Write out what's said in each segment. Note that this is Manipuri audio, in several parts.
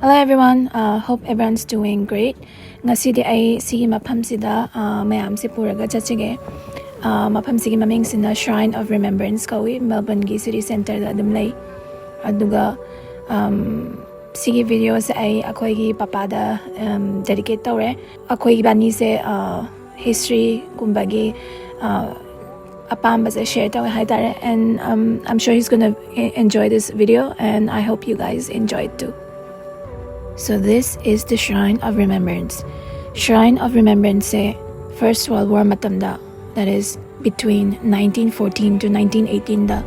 Hello everyone, hope everyone's doing great. Ngasidi ay sige maphamsida mayam si puraga chachige. Maphamsigi maming sina Shrine of Remembrance kawi Melbourne gi city center da adum lay. Aduga sige video sa ay akoy gi papada dedicate tawre. Akoy gi bani se history kumbagi apamba sa share tawe haitare, and I'm sure he's gonna enjoy this video, and I hope you guys enjoy it too. So this is the Shrine of Remembrance. Shrine of Remembrance se First World War matamda, that is between 1914 to 1918 da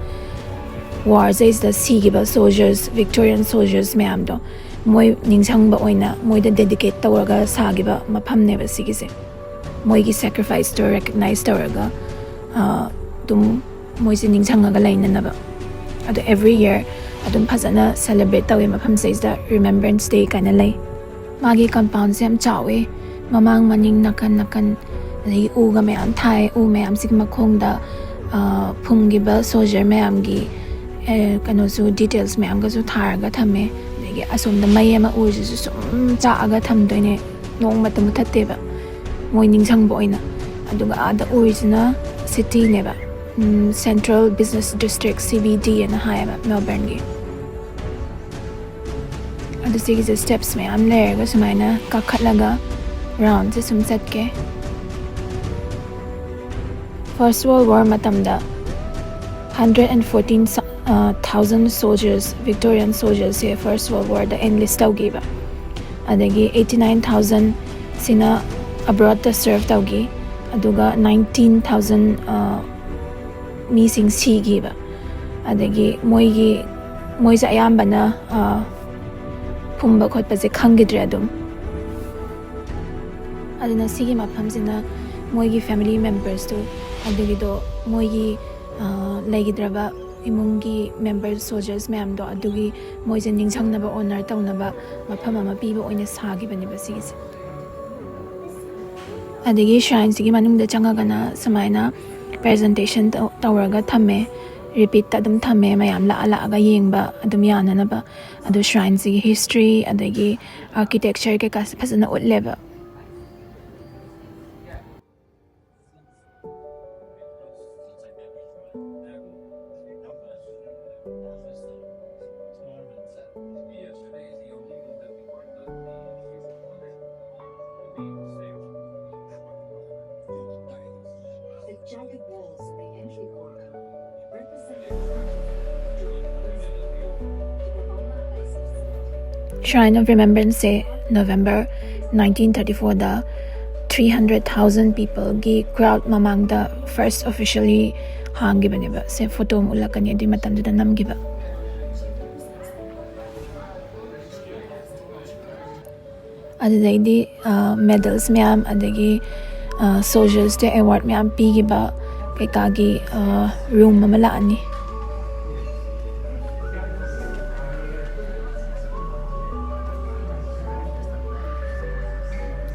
war says the sigiba soldiers, Victorian soldiers mayam do moy ningchangba oina moy da dedicate tawraga sagiba mapham neba sigise moy gi sacrifice to recognize tawraga dum moy se ningchangaga lainanaba. Ado every year adum phazana celebrate tawi mafam says the Remembrance Day kana lay. Magi compound sem chawe mamang maning nakan lay uga mayam thai u mayam sigma khongda phumgiba soldier mayam gi kano su details mayam ga su tharaga thame legi asomda mayama urju su cha aga thamdoine nong matam thatteba moi ningchangbo oina aduga ada urjuna city neba Central Business District CBD and high Melbourne gi. Ado sige sa steps may am layer ga sumayna kakatlaga round sa sumset ke. First World War matamda 114,000 soldiers, Victorian soldiers sa First World War da enlist tawgi ba. Adagi 89,000 sina abroad ta serve tawgi. Aduga 19,000 missing sigi ba. Adagi moy sa ayamba na phumba khotpa se khangidre adum. Adina sige mapham sina moy gi family members to adagi do moy gi laigidraba imungi members soldiers mayam do adugi moy je ningchangna ba honor tawna ba mapham ama piba oina sagi bani ba sigise. Adagi shrine sige manungda changagana samaina presentation tawraga thame repeat adum thame mayam la aga yengba adum yanana ba adu shrine si history adagi architecture ke kas phasana utleba. Jagged walls in the entry corner represent Shrine of Remembrance say November 1934 da 300,000 people gi crowd mamang da first officially hangi baniba se photo mula kanya di matam da nam giba. Adai di medals mayam adagi soldiers the award mayam pigiba kay kagi room mamalaani.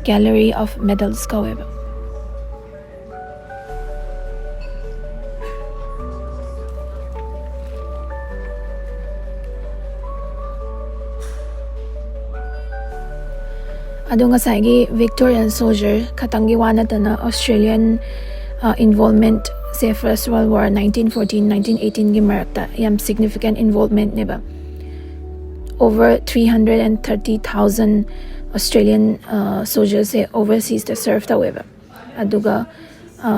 Gallery of Medals kaweba. Ado nga saigi Victorian soldier katangi wana tana Australian involvement sa First World War 1914-1918 gi marakta yam significant involvement neba. Over 330,000 Australian soldiers say overseas to serve taweba. Aduga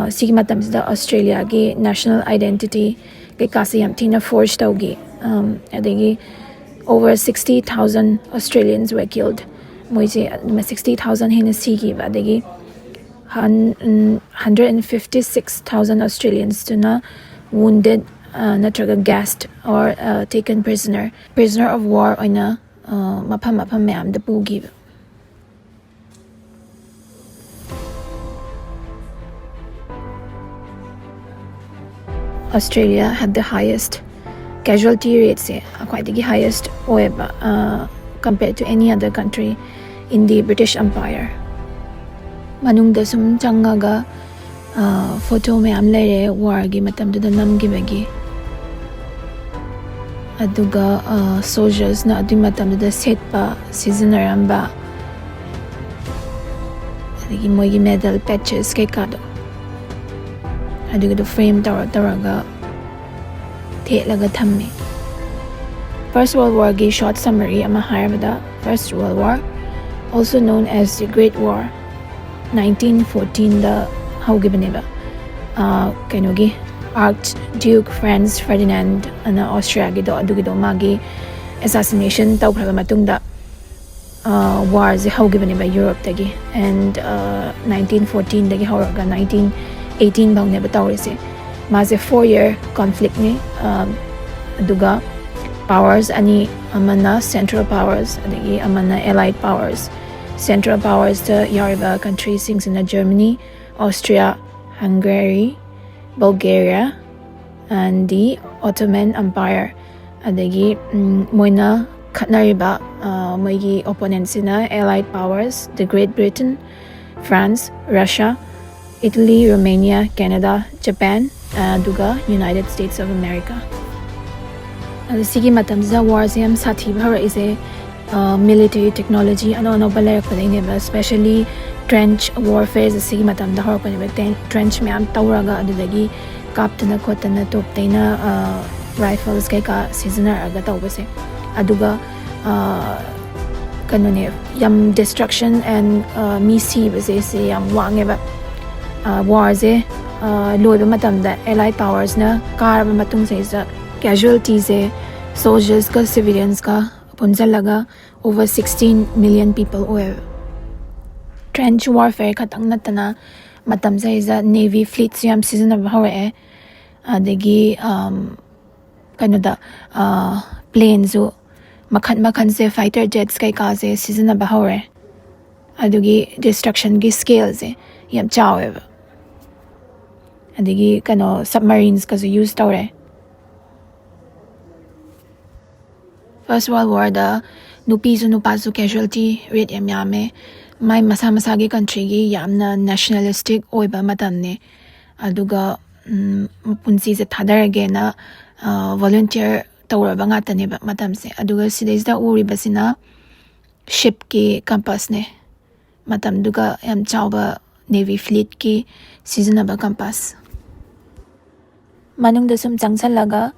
sige matam da Australia gi national identity kay kasi yam tina forge tawgi. Adagi over 60,000 Australians were killed. Moise 60,000 hina sigi ba adagi 156,000 Australians to na wounded natraga gassed or taken prisoner of war oina mapham mayam da pugi. Australia had the highest casualty rates, quite the highest compared to any other country in the British Empire. Manung da sum changaga photo mayam lere war gi matam da nam gi bagi aduga soldiers na adu matamda setpa sizinaramba adagi moigi medal patches kay kado aduga do frame taraga laga thammi. First World War gi short summary ama hairabada First World War, also known as the Great War, 1914 da haugibaneba kainogi Archduke Franz Ferdinand ana Austria gi do adugido magi assassination tawkraba matungda war ze haugibaneba Europe tagi, and 1914 dagi hauraga 1918 bangneba tawrise maze 4-year conflict ni aduga powers ani amana Central Powers adagi amana Allied Powers. Central Powers to yariba countries sing Germany, Austria, Hungary, Bulgaria, and the Ottoman Empire. Adagi moina khatnariba moigi opponents in Allied Powers, the Great Britain, France, Russia, Italy, Romania, Canada, Japan, aduga United States of America. Sigi matamza wars yam sathi bhara is a military technology ano balayrak padaineba, especially trench warfare sigi matamda horokaneba trench myam tawraga adudagi kaptana khotana toptaina rifles kaika sizinaraga tawbase aduga kanone yam destruction and mi sibase se yam wangeba war ze loiba matamda Allied Powers na karaba matung se casualties soldiers ka civilians ka punjalaga over 16 million people oil. Trench warfare katang natana matam sa navy fleets yam season of hore adagi kanoda planes zo makhan se fighter jets kai ka se season of hore adugi destruction gi scale se yam chawe adagi kano submarines ka use tawre. First World War da nupazu casualty rate yame mai masagi country gi yamna nationalistic oiba matamne aduga punsi se thadarage na volunteer tawraba ngatane ba matamse aduga sidesda uribasina ship ki compass ne matam duga yam chawba navy fleet ki seasonaba compass manung da sum changsalaga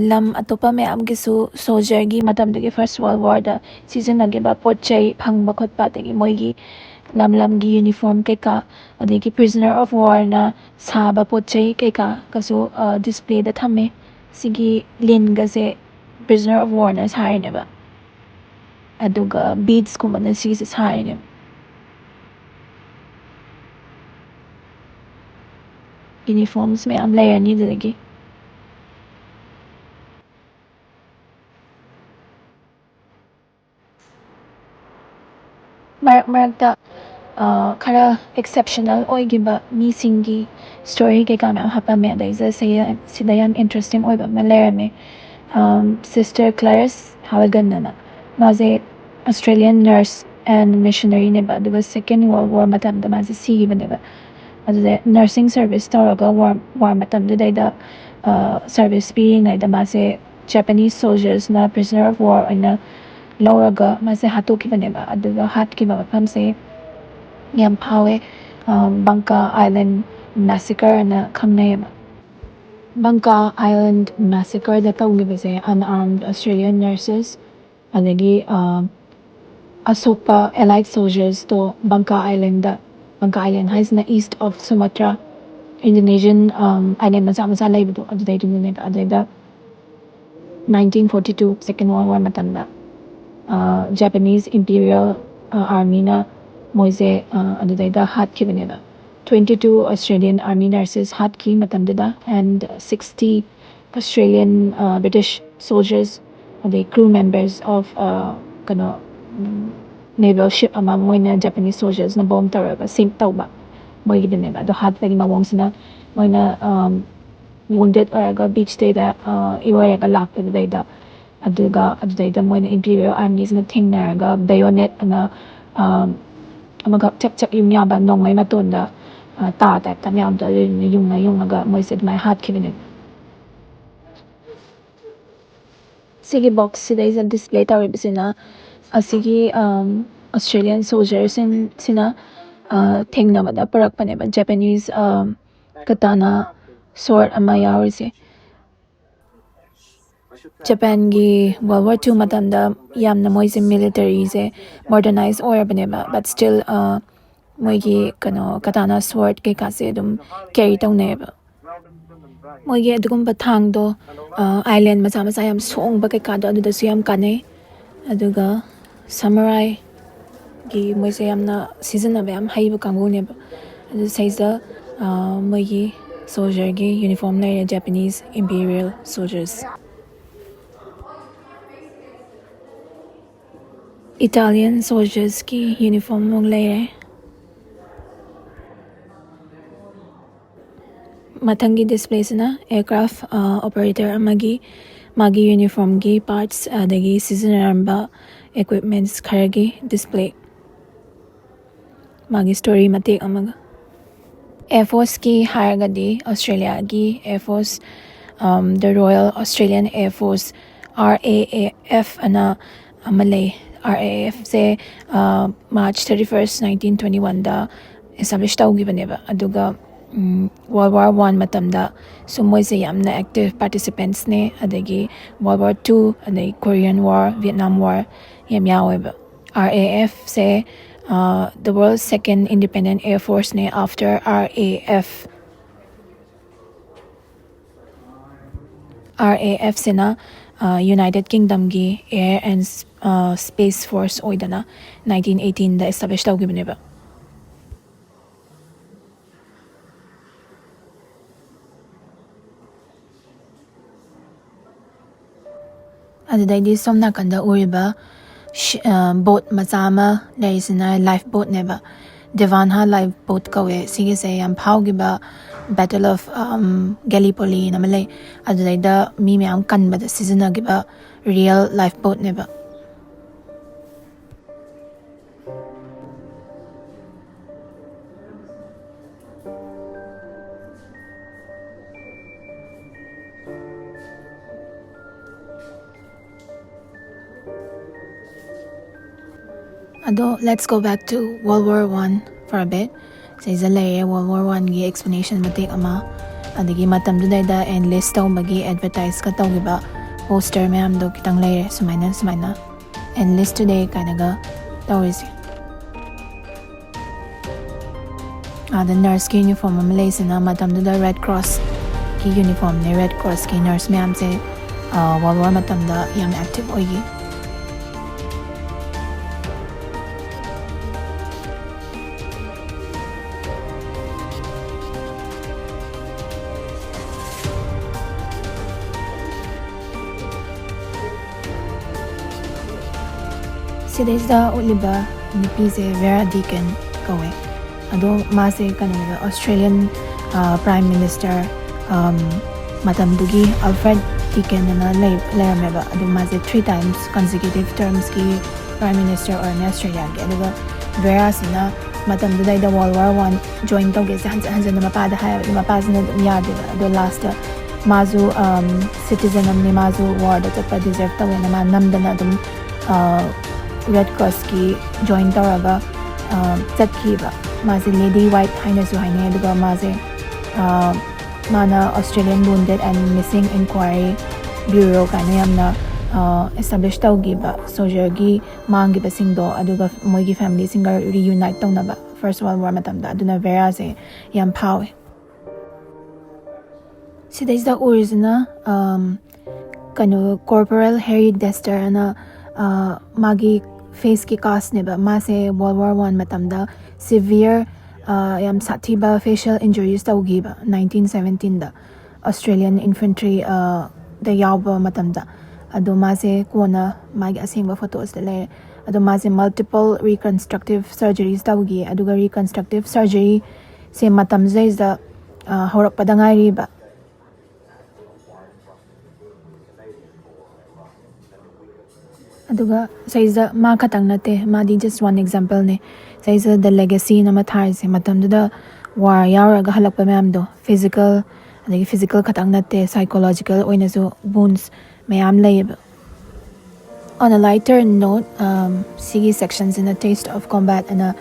lam atopa me amgisu soldier gi matam dagi First World War da season nagiba potchai phangba khotpa dagi moigi lam gi uniform keka adagi prisoner of war na saba potchai keka kasu display da thame sigi lin ga se prisoner of war na sarine ba aduga beads kuma na sigi sarine uniforms me am layer ni dagi marakta khara exceptional oigiba misingi story ke kana hapame daisa sida yam interesting oiba malerame Sister Clarice Halligan na maze Australian nurse and missionary neba the Second World War matam da maze sigiba neba adude nursing service tawraga war matam da service being na da maze Japanese soldiers na prisoner of war ina lauraga mase hatokibaneba aduga hatkiba mafamse yam phawe Bunker Island massacre na khangnayeba. Bunker Island massacre da tawgibase unarmed Australian nurses adagi asopa Allied soldiers to Bunker Island haisna east of Sumatra Indonesian island macha laibado adudai dunne adida 1942 Second World War matanda Japanese Imperial Army na moise adudaida hatkibaneba 22 Australian Army nurses hatki matamdida and 60 Australian British soldiers the crew members of kano naval ship ama moina Japanese soldiers na bomb tawraga sink tawba moigidineba do hatbagi mawong moina wounded oraga beach day da iwayaga lakpadaida adudaida moina Imperial Armies na thingnaraga bayonet na amaga chak yung yaba nongmay matunda ta type tam yamda yung naga moise admai hatkibine ꯁꯤꯒꯤ ꯕꯣꯛꯁꯁꯤꯗꯩꯁꯤꯗ ꯗꯤꯁꯄ꯭ꯂꯦ ꯇꯧꯔꯤꯕꯁꯤꯅ ꯑꯁꯤꯒꯤ ꯑꯣꯁꯇ꯭ꯔꯦꯂꯤꯌꯟ ꯁꯣꯜꯖꯔꯁꯤꯡꯁꯤꯅ ꯊꯦꯡꯅꯕꯗ ꯄꯨꯔꯛꯄꯅꯦꯕ ꯖꯄꯥꯅꯤꯁ ꯀꯇꯥꯅꯥ ꯁꯣꯔꯠ ꯑꯃ ꯌꯥꯎꯔꯤꯁꯦ ꯖꯄꯥꯟꯒꯤ ꯋꯥꯔꯜ ꯋꯥꯔ II ꯃꯇꯝꯗ ꯌꯥꯝꯅ ꯃꯣꯏꯁꯦ ꯃꯤꯂꯤꯇꯔꯤꯁꯦ ꯃꯣꯗꯔꯅꯥꯏꯖ ꯑꯣꯏꯔꯕꯅꯦꯕ ꯕꯠ ꯁ꯭ꯇꯤꯜ ꯃꯣꯏꯒꯤ ꯀꯇꯥꯅꯥ ꯁꯣꯔꯠ ꯀꯩꯀꯥꯁꯦ ꯑꯗꯨꯝ ꯀꯦꯔꯤ ꯇꯧꯅꯩꯌꯦꯕ ꯃꯣꯏꯒꯤ ꯑꯗꯨꯒꯨꯝꯕ ꯊꯥꯡꯗꯣ ꯑꯥꯏꯂꯦꯟ ꯃꯆꯥ ꯃꯆꯥ ꯌꯥꯝ ꯁꯣꯡꯕ ꯀꯩꯀꯥꯗꯣ ꯑꯗꯨꯗꯁꯨ ꯌꯥꯝ ꯀꯥꯟꯅꯩ ꯑꯗꯨꯒ ꯁꯃꯨꯔꯥꯏꯒꯤ ꯃꯣꯏꯁꯦ ꯌꯥꯝꯅ ꯁꯤꯖꯤꯟꯅꯕ ꯌꯥꯝ ꯍꯩꯕ ꯀꯥꯡꯕꯨꯅꯦꯕ ꯑꯗꯨ ꯁꯩꯁꯤꯗ ꯃꯣꯏꯒꯤ ꯁꯣꯜꯖꯔꯒꯤ ꯌꯨꯅꯤꯐꯣꯔꯝ ꯂꯩꯔꯦ Japanese Imperial soldiers Italian ꯁꯣꯜꯖꯔꯁꯀꯤ uniform ꯑꯃꯨꯛ ꯂꯩꯔꯦ ꯃꯊꯪꯒꯤ ꯗꯤꯁꯄ꯭ꯂꯦꯁꯤꯅ ꯑꯦꯌꯔꯀ꯭ꯔꯥꯐ ꯑꯣꯄꯔꯦꯇꯔ ꯑꯃꯒꯤ ꯃꯥꯒꯤ ꯌꯨꯅꯤꯐꯣꯔꯝꯒꯤ ꯄꯥꯔꯠꯁ ꯑꯗꯒꯤ ꯁꯤꯖꯤꯟꯅꯔꯝꯕ ꯏꯀ꯭ꯋꯤꯞꯃꯦꯟꯠꯁ ꯈꯔꯒꯤ ꯗꯤꯁꯄ꯭ꯂꯦ ꯃꯥꯒꯤ ꯁ꯭ꯇꯣꯔꯤ ꯃꯇꯦꯛ ꯑꯃꯒ ꯑꯦꯌꯔꯐꯣꯔꯁꯀꯤ ꯍꯥꯏꯔꯒꯗꯤ ꯑꯣꯁꯇ꯭ꯔꯦꯂꯤꯌꯥꯒꯤ ꯑꯦꯌꯔꯐꯣꯔꯁ ꯗ ꯔꯣꯌꯦꯜ ꯑꯣꯁꯇ꯭ꯔꯦꯂꯤꯌꯟ ꯑꯦꯌꯔꯐꯣꯔꯁ RAAF ꯑꯅ ꯑꯃ ꯂꯩ RAAFꯁꯦ March 31st 1921ꯗ ꯑꯦꯁꯇꯥꯕ꯭ꯂꯤꯁ ꯇꯧꯈꯤꯕꯅꯦꯕ ꯑꯗꯨꯒ World War I ꯃꯇꯝꯗ ꯁꯨꯝ ꯃꯣꯏꯁꯦ ꯌꯥꯝꯅ ꯑꯦꯛꯇꯤꯚ ꯄꯥꯔꯇꯤꯁꯤꯄꯦꯟꯠꯁꯅꯦ ꯑꯗꯒꯤ World War II ꯑꯗꯒꯤ Korean War Vietnam War ꯌꯥꯝ ꯌꯥꯎꯋꯦꯕ RAAFꯁꯦ the world's second independent air force ne after RAF sena United Kingdom gi Air and Space Force oidana 1918 da establish tawgibneba adudai somna kanda uriba boat macha ama leisina life boat neba Devanha life boat kawe sige se yam phaugiba Battle of Gallipoli namalay adudaida mi miyam kanbada sizinnagiba real life boat neba Ado, let's go back to World War I for a bit. Saysa laye World War I gi explanation matik ama. Adagi matamdudayda enlist tawbagi advertise ka tawgiba poster mayam do kitang laye sumaina. Enlist today kainaga tawrisi. The nurse ki uniform ama laysina matamduda Red Cross ki uniform ne Red Cross ki nurse mayam se World War matamda yam active oigi. Sidaysa uliba nipise Vera Deakin kawe. Ado mase kanila Australian Prime Minister matamdugi Alfred Deakin na layameba. Ado mase 3 times consecutive terms ki Prime Minister or Australia gi. Ado Vera sina matamduday da World War I join tawge sa hansa na mapada haya mapaza na yadi. Ado last mazu citizen amni mazu war da tapa deserve tawe na namda na dum Red Cross ki join tawraga chatkiba maze Lady White hainasu haine aduga maze mana Australian Wounded and Missing Inquiry Bureau kana yamna establish tawgiba soldier gi mangiba singdo aduga moigi family singa reunite tawnaba First World War matamda aduna Vera se yam phawe sidayda urizna kanu Corporal Harry Dester ana magi face ki cast neba mase World War I matamda severe yam sathiba facial injuries tawgiba 1917 da Australian infantry da yawba matamda ado mase kona magi asengba photos da le ado mase multiple reconstructive surgeries tawgi aduga reconstructive surgery se matam zaisa horak padangai riba aduga saisa ma khatang nate madi just one example ne saisa the legacy na matharse matamda war yauraga halakpa mayam do physical khatang nate psychological oinasu wounds mayam layeba On a lighter note, sigi sections in a taste of combat and a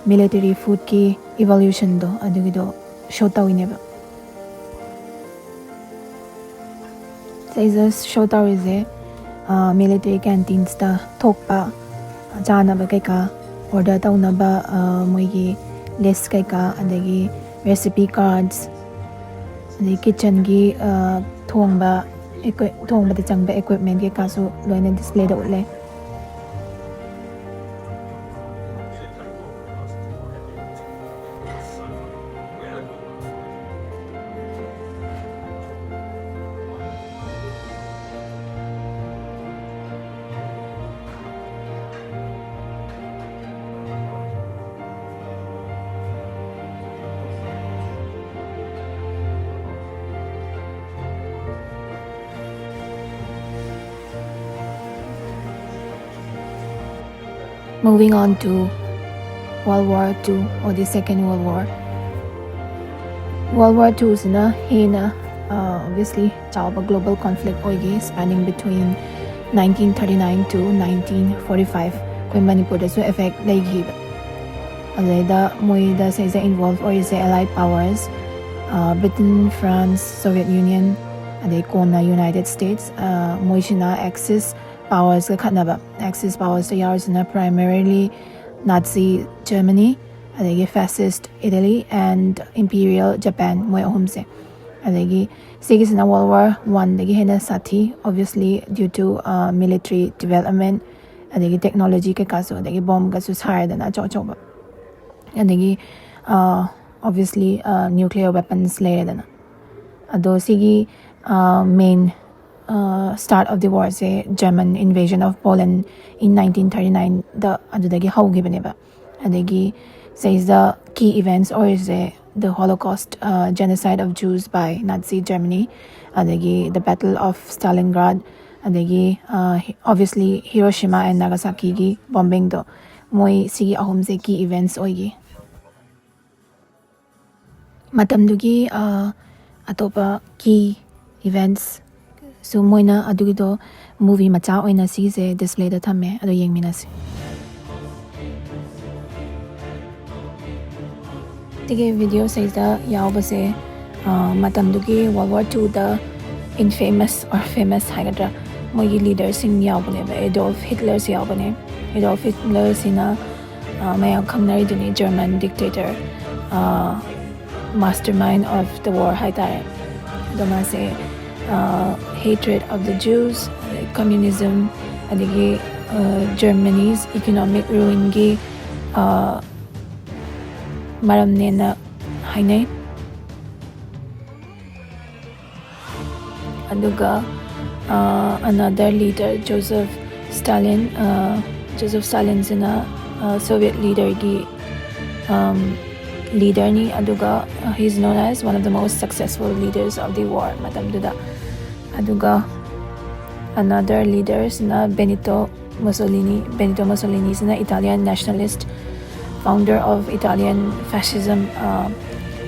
military food ki evolution do adugido show tawineba. Says show taw is a military canteens ta thokpa jana ba kaika order tawnaba moigi list kaika adagi recipe cards the kitchen gi thongba da changba equipment ge kasu loina display da utle. Moving on to World War II or the Second World War. World War II is obviously a global conflict spanning between 1939 to 1945. When Manipur does affect Laigi. The says involved or is Allied powers, Britain, France, Soviet Union, and the United States, Moishina Axis powers Axis powers primarily Nazi Germany, fascist Italy, and Imperial Japan. Sige in World War I sati, obviously due to military development, technology bomb higher than obviously nuclear weapons later than sige main start of the war say German invasion of Poland in 1939 the adudagi haugibaneba adagi says the key events or is the Holocaust genocide of Jews by Nazi Germany adagi the Battle of Stalingrad adagi obviously Hiroshima and Nagasaki gi bombing do moi sige ahum se key events oigi matamdugi atopa key events so moina adugido movie macha oina sige display da thame ado yengminasi tige video says the yaubase matamdugi World War II the infamous or famous hagadra mogi leaders in yaubane Adolf Hitler yaubane Adolf Hitler sina maya khamnari duni German dictator mastermind of the war haitare domase hatred of the Jews, communism, adigi Germany's economic ruin gi maram nena hainai aduga another leader Joseph Stalin sina Soviet leader gi leader ni aduga he's known as one of the most successful leaders of the war matamduda aduga another leader sina Benito Mussolini sina Italian nationalist founder of Italian fascism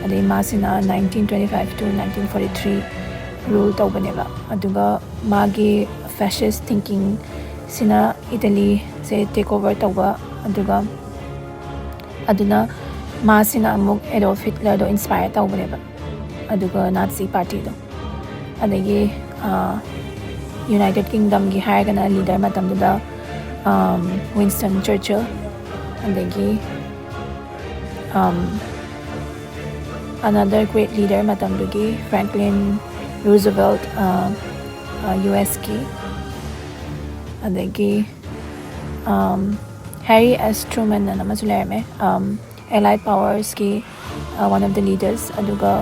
adema sina 1925 to 1943 rule tawbaneba aduga magi fascist thinking sina Italy say take over tawba aduga aduna masina amuk Adolf Hitler do inspire tawbaneba aduga Nazi party do adagi United Kingdom gi hargana leader matamduda Winston Churchill adagi another great leader matamdugi Franklin Roosevelt US ki adagi Harry S. Truman na namasuleme Allied powers ki one of the leaders aduga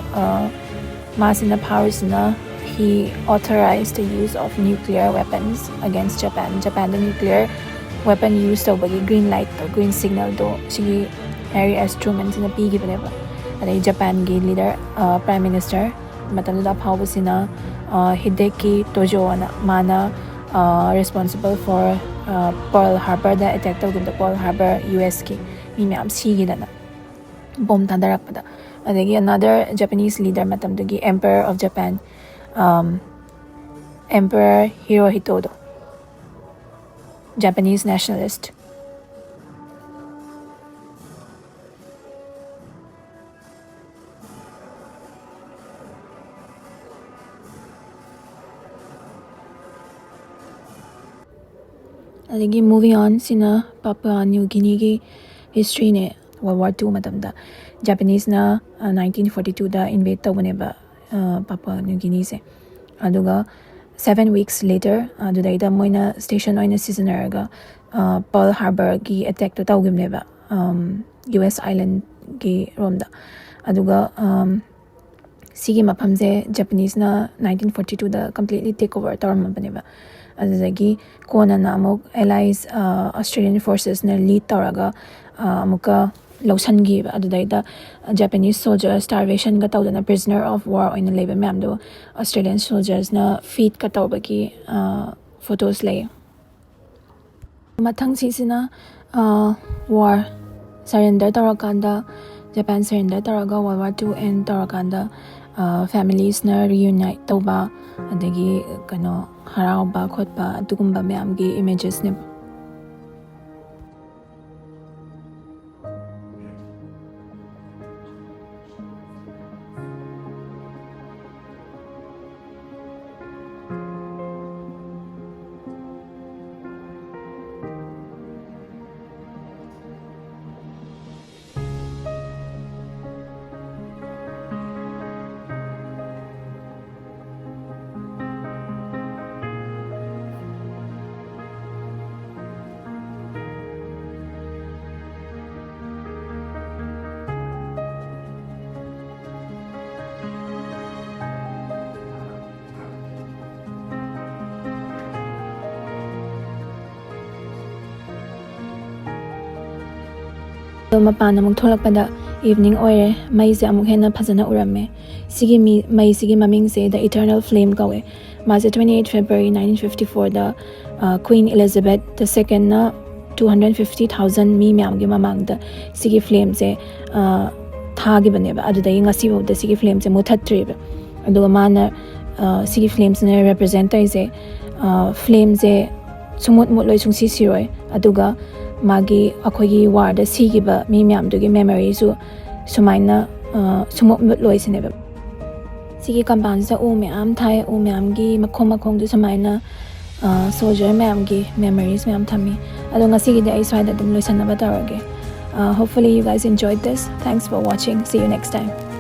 masina powers na he authorized the use of nuclear weapons against Japan the nuclear weapon used to green light to green signal do sige Harry S. Truman sina pigi baneba adai Japan gi leader prime minister matamda phaw sina Hideki Tojo na mana responsible for Pearl Harbor the attack to the Pearl Harbor US ki mi myam sige dana bomb tandarakpada adagi another Japanese leader matamdugi Emperor of Japan Emperor Hirohito Japanese nationalist. Adagi moving on sina Papua New Guinea gi history ne World War II matamda Japanese na 1942 da invade tawne ba Papua New Guinea se aduga 7 weeks later adudaida moina station oina seasonaraga Pearl Harbor gi attack to tawgimne ba US island gi romda aduga sigi maphamse Japanese na 1942 da completely take over tawramabane ba adagi kona na amuk allies Australian forces na lead tawraga amuka lawsangi adudaida Japanese soldiers starvation ga tawdana prisoner of war oina leba ma'am do Australian soldiers na feed ka tawbagi photos lay mathang sisina war surrender tawrakanda Japan surrender tawraga World War II end tawrakanda families na reunite tawba adagi kano harauba khotba adugumba ma'am gi images ne mapana mung tholakpada evening oire mai se amuk hena phajana uramme sigi mai sigi maming se the eternal flame kawe maze 28 February 1954 da Queen Elizabeth II na 250,000 mi myam gi mamang da sigi flame se thagi bane ba adudai ngasi bo da sigi flame se muthatri ba aduga mana sigi flames ne represent se flame se sumut mut loi sungsi siroi aduga magi akogi war da sigiba mi myam dugi memory su sumaina sumut mut loi sineba sigi compound sa u myam thai u myam gi makhong du sumaina soldier myam gi memories myam thami ado ngasi gi dai swaida dum loisanaba tarage hopefully you guys enjoyed this. Thanks for watching. See you next time.